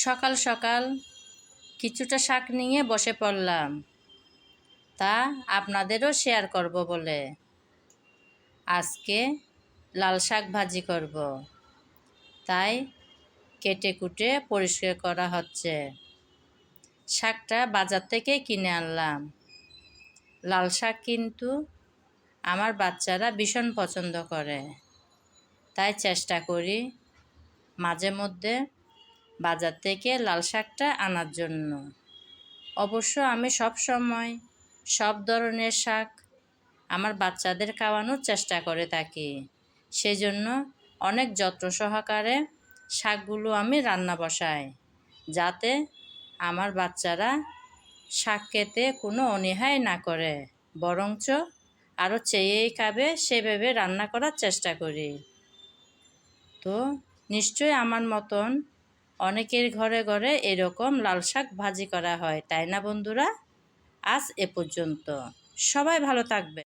সকাল সকাল কিছুটা শাক নিয়ে বসে পড়লাম, তা আপনাদেরও শেয়ার করব বলে। আজকে লাল শাক ভাজি করব, তাই কেটে কুটে পরিষ্কার করা হচ্ছে। শাকটা বাজার থেকে কিনে আনলাম। লাল শাক কিন্তু আমার বাচ্চারা ভীষণ পছন্দ করে, তাই চেষ্টা করি মাঝে মধ্যে বাজার থেকে লাল শাকটা আনার জন্য। অবশ্য আমি সব সময় সব ধরনের শাক আমার বাচ্চাদের খাওয়ানোর চেষ্টা করে থাকি। সেজন্য অনেক যত্ন সহকারে শাকগুলো আমি রান্না বসাই, যাতে আমার বাচ্চারা শাক খেতে কোনো অনীহাই না করে, বরঞ্চ আরও চেয়েই খাবে, সেভাবে রান্না করার চেষ্টা করি। তো নিশ্চয়ই আমার মতন অনেকের ঘরে ঘরে এরকম লাল শাক ভাজি করা হয়, তাই না বন্ধুরা? আজ এ পর্যন্ত। সবাই ভালো থাকবে।